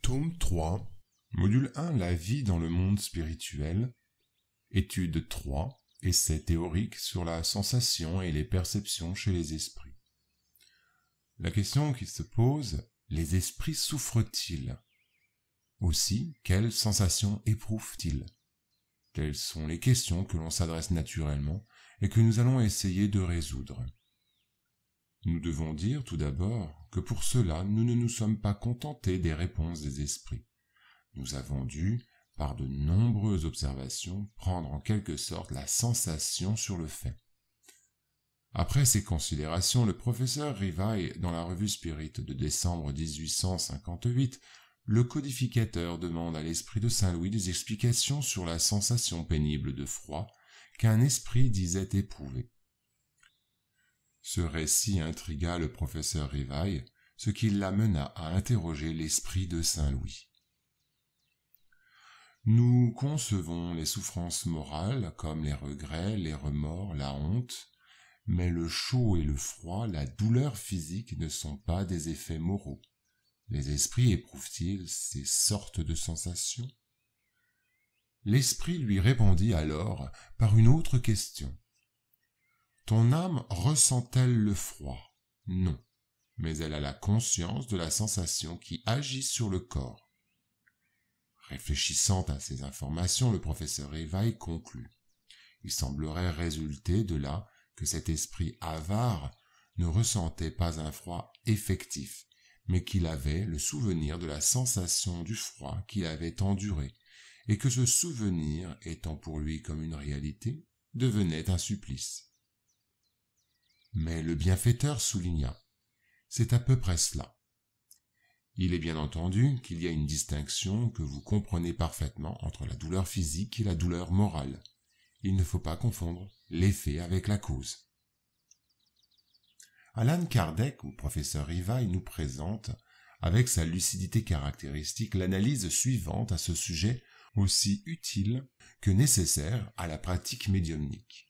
Tome 3, Module 1, la vie dans le monde spirituel, Étude 3, essai théorique sur la sensation et les perceptions chez les esprits. La question qui se pose, les esprits souffrent-ils? Aussi, quelles sensations éprouvent-ils? Telles sont les questions que l'on s'adresse naturellement et que nous allons essayer de résoudre. Nous devons dire tout d'abord que pour cela, nous ne nous sommes pas contentés des réponses des esprits. Nous avons dû, par de nombreuses observations, prendre en quelque sorte la sensation sur le fait. Après ces considérations, le professeur Rivail, dans la revue Spirit de décembre 1858, le codificateur demande à l'esprit de Saint-Louis des explications sur la sensation pénible de froid qu'un esprit disait éprouver. Ce récit intrigua le professeur Rivail, ce qui l'amena à interroger l'esprit de Saint-Louis. Nous concevons les souffrances morales comme les regrets, les remords, la honte, mais le chaud et le froid, la douleur physique ne sont pas des effets moraux. Les esprits éprouvent-ils ces sortes de sensations? L'esprit lui répondit alors par une autre question. Ton âme ressent-elle le froid? Non, mais elle a la conscience de la sensation qui agit sur le corps. Réfléchissant à ces informations, le professeur Rivail conclut. Il semblerait résulter de là que cet esprit avare ne ressentait pas un froid effectif, mais qu'il avait le souvenir de la sensation du froid qu'il avait enduré, et que ce souvenir, étant pour lui comme une réalité, devenait un supplice. Mais le bienfaiteur souligna. C'est à peu près cela. Il est bien entendu qu'il y a une distinction que vous comprenez parfaitement entre la douleur physique et la douleur morale. Il ne faut pas confondre l'effet avec la cause. Allan Kardec, ou professeur Rivail, nous présente, avec sa lucidité caractéristique, l'analyse suivante à ce sujet aussi utile que nécessaire à la pratique médiumnique.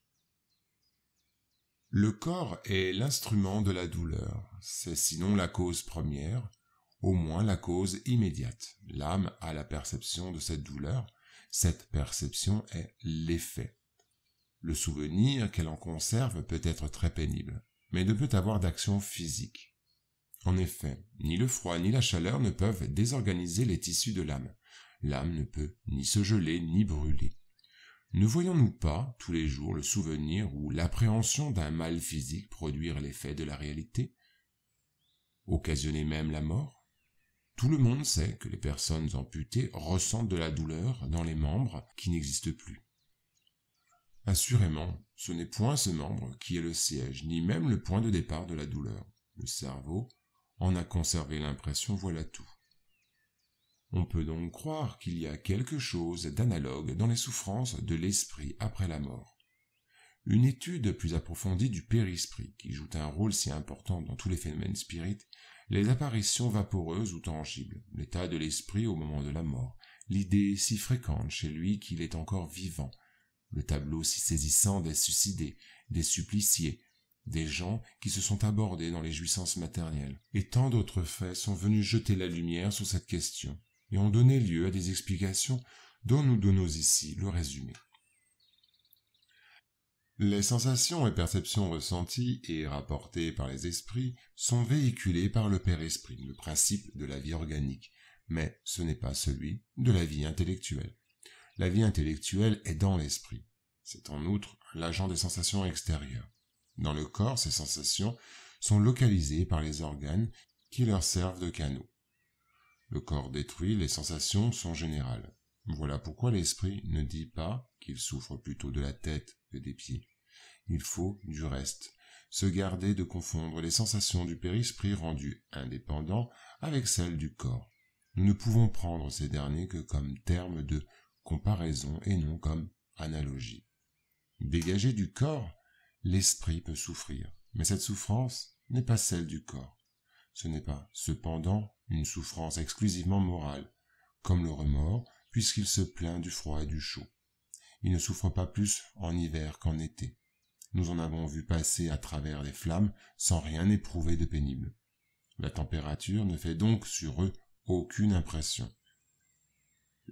Le corps est l'instrument de la douleur, c'est sinon la cause première, au moins la cause immédiate. L'âme a la perception de cette douleur, cette perception est l'effet. Le souvenir qu'elle en conserve peut être très pénible, mais ne peut avoir d'action physique. En effet, ni le froid ni la chaleur ne peuvent désorganiser les tissus de l'âme. L'âme ne peut ni se geler ni brûler. Ne voyons-nous pas, tous les jours, le souvenir ou l'appréhension d'un mal physique produire l'effet de la réalité? Occasionner même la mort? Tout le monde sait que les personnes amputées ressentent de la douleur dans les membres qui n'existent plus. Assurément, ce n'est point ce membre qui est le siège, ni même le point de départ de la douleur. Le cerveau en a conservé l'impression, voilà tout. On peut donc croire qu'il y a quelque chose d'analogue dans les souffrances de l'esprit après la mort. Une étude plus approfondie du périsprit, qui joue un rôle si important dans tous les phénomènes spirites, les apparitions vaporeuses ou tangibles, l'état de l'esprit au moment de la mort, l'idée si fréquente chez lui qu'il est encore vivant, le tableau si saisissant des suicidés, des suppliciés, des gens qui se sont abordés dans les jouissances matérielles, et tant d'autres faits sont venus jeter la lumière sur cette question, et ont donné lieu à des explications dont nous donnons ici le résumé. Les sensations et perceptions ressenties et rapportées par les esprits sont véhiculées par le père-esprit, le principe de la vie organique, mais ce n'est pas celui de la vie intellectuelle. La vie intellectuelle est dans l'esprit. C'est en outre l'agent des sensations extérieures. Dans le corps, ces sensations sont localisées par les organes qui leur servent de canaux. Le corps détruit, les sensations sont générales. Voilà pourquoi l'esprit ne dit pas qu'il souffre plutôt de la tête que des pieds. Il faut, du reste, se garder de confondre les sensations du périsprit rendues indépendants avec celles du corps. Nous ne pouvons prendre ces derniers que comme termes de comparaison et non comme analogie. Dégagé du corps, l'esprit peut souffrir, mais cette souffrance n'est pas celle du corps. Ce n'est pas, cependant, une souffrance exclusivement morale, comme le remords, puisqu'il se plaint du froid et du chaud. Il ne souffre pas plus en hiver qu'en été. Nous en avons vu passer à travers les flammes sans rien éprouver de pénible. La température ne fait donc sur eux aucune impression.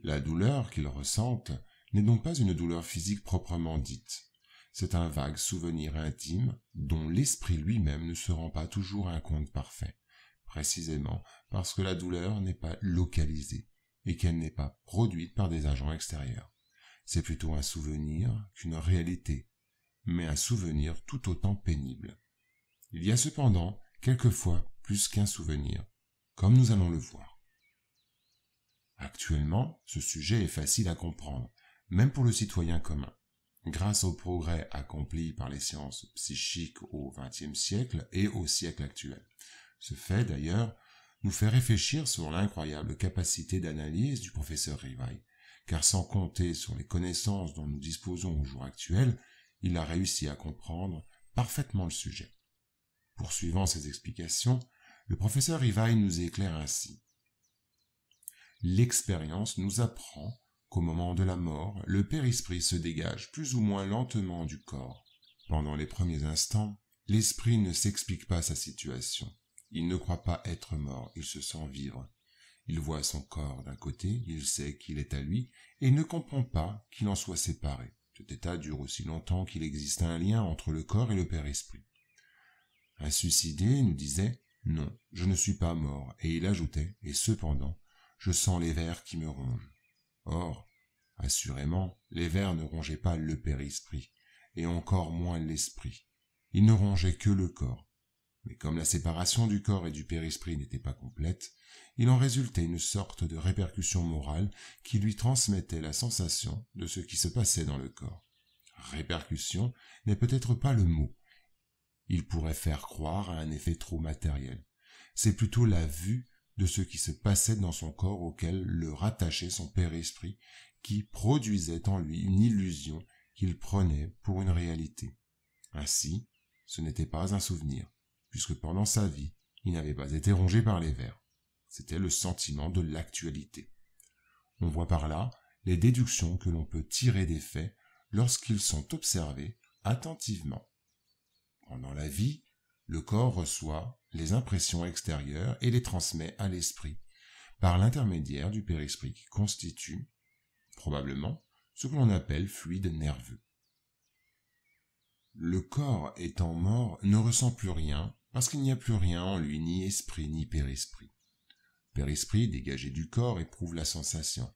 La douleur qu'ils ressentent n'est donc pas une douleur physique proprement dite. C'est un vague souvenir intime dont l'esprit lui-même ne se rend pas toujours un compte parfait, précisément parce que la douleur n'est pas localisée et qu'elle n'est pas produite par des agents extérieurs. C'est plutôt un souvenir qu'une réalité, mais un souvenir tout autant pénible. Il y a cependant, quelquefois, plus qu'un souvenir, comme nous allons le voir. Actuellement, ce sujet est facile à comprendre, même pour le citoyen commun. Grâce aux progrès accomplis par les sciences psychiques au XXe siècle et au siècle actuel. Ce fait, d'ailleurs, nous fait réfléchir sur l'incroyable capacité d'analyse du professeur Rivail, car sans compter sur les connaissances dont nous disposons au jour actuel, il a réussi à comprendre parfaitement le sujet. Poursuivant ses explications, le professeur Rivail nous éclaire ainsi. L'expérience nous apprend qu'au moment de la mort, le périsprit se dégage plus ou moins lentement du corps. Pendant les premiers instants, l'esprit ne s'explique pas sa situation. Il ne croit pas être mort, il se sent vivre. Il voit son corps d'un côté, il sait qu'il est à lui, et ne comprend pas qu'il en soit séparé. Cet état dure aussi longtemps qu'il existe un lien entre le corps et le périsprit. Un suicidé nous disait « Non, je ne suis pas mort », et il ajoutait « Et cependant, je sens les vers qui me rongent ». Or, assurément, les vers ne rongeaient pas le périsprit, et encore moins l'esprit. Ils ne rongeaient que le corps. Mais comme la séparation du corps et du périsprit n'était pas complète, il en résultait une sorte de répercussion morale qui lui transmettait la sensation de ce qui se passait dans le corps. Répercussion n'est peut-être pas le mot. Il pourrait faire croire à un effet trop matériel. C'est plutôt la vue de ce qui se passait dans son corps auquel le rattachait son périsprit, qui produisait en lui une illusion qu'il prenait pour une réalité. Ainsi, ce n'était pas un souvenir, puisque pendant sa vie, il n'avait pas été rongé par les vers. C'était le sentiment de l'actualité. On voit par là les déductions que l'on peut tirer des faits lorsqu'ils sont observés attentivement. Pendant la vie, le corps reçoit les impressions extérieures et les transmet à l'esprit, par l'intermédiaire du périsprit qui constitue, probablement, ce que l'on appelle fluide nerveux. Le corps étant mort ne ressent plus rien, parce qu'il n'y a plus rien en lui, ni esprit ni périsprit. Le périsprit dégagé du corps éprouve la sensation,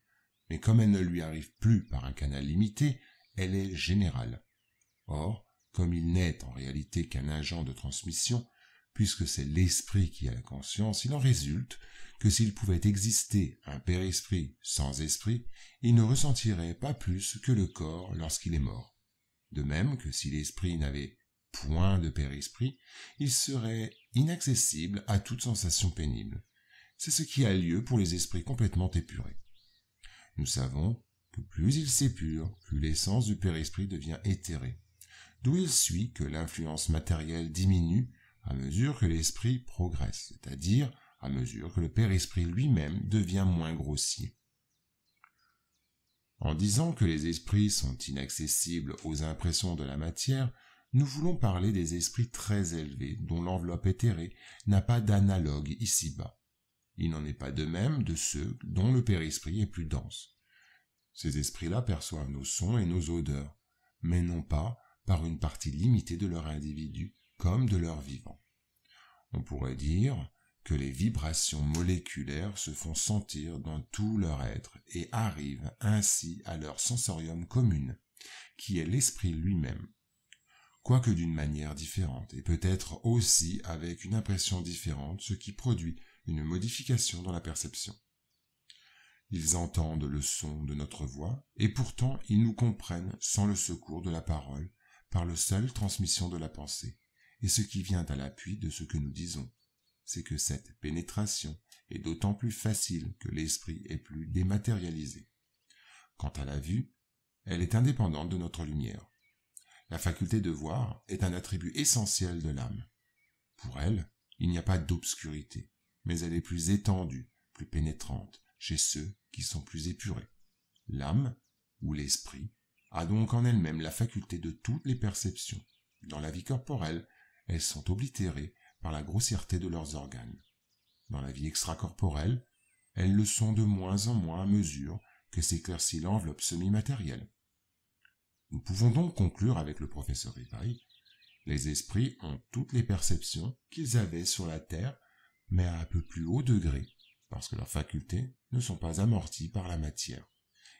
mais comme elle ne lui arrive plus par un canal limité, elle est générale. Or, comme il n'est en réalité qu'un agent de transmission, puisque c'est l'esprit qui a la conscience, il en résulte que s'il pouvait exister un périsprit sans esprit, il ne ressentirait pas plus que le corps lorsqu'il est mort. De même que si l'esprit n'avait point de périsprit, il serait inaccessible à toute sensation pénible. C'est ce qui a lieu pour les esprits complètement épurés. Nous savons que plus ils s'épurent, plus l'essence du périsprit devient éthérée, d'où il suit que l'influence matérielle diminue à mesure que l'esprit progresse, c'est-à-dire à mesure que le périsprit lui-même devient moins grossier. En disant que les esprits sont inaccessibles aux impressions de la matière, nous voulons parler des esprits très élevés dont l'enveloppe éthérée n'a pas d'analogue ici-bas. Il n'en est pas de même de ceux dont le périsprit est plus dense. Ces esprits-là perçoivent nos sons et nos odeurs, mais non pas par une partie limitée de leur individu, comme de leur vivant. On pourrait dire que les vibrations moléculaires se font sentir dans tout leur être et arrivent ainsi à leur sensorium commune, qui est l'esprit lui-même, quoique d'une manière différente, et peut-être aussi avec une impression différente, ce qui produit une modification dans la perception. Ils entendent le son de notre voix, et pourtant ils nous comprennent sans le secours de la parole, par la seule transmission de la pensée, et ce qui vient à l'appui de ce que nous disons, c'est que cette pénétration est d'autant plus facile que l'esprit est plus dématérialisé. Quant à la vue, elle est indépendante de notre lumière. La faculté de voir est un attribut essentiel de l'âme. Pour elle, il n'y a pas d'obscurité, mais elle est plus étendue, plus pénétrante, chez ceux qui sont plus épurés. L'âme, ou l'esprit, a donc en elle-même la faculté de toutes les perceptions. Dans la vie corporelle, elles sont oblitérées par la grossièreté de leurs organes. Dans la vie extracorporelle, elles le sont de moins en moins à mesure que s'éclaircit l'enveloppe semi-matérielle. Nous pouvons donc conclure avec le professeur Ribéry: les esprits ont toutes les perceptions qu'ils avaient sur la Terre, mais à un peu plus haut degré, parce que leurs facultés ne sont pas amorties par la matière.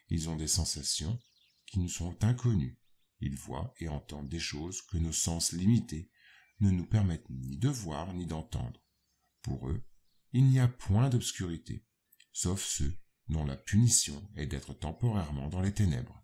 Ils ont des sensations qui nous sont inconnues. Ils voient et entendent des choses que nos sens limités ne nous permettent ni de voir ni d'entendre. Pour eux, il n'y a point d'obscurité, sauf ceux dont la punition est d'être temporairement dans les ténèbres.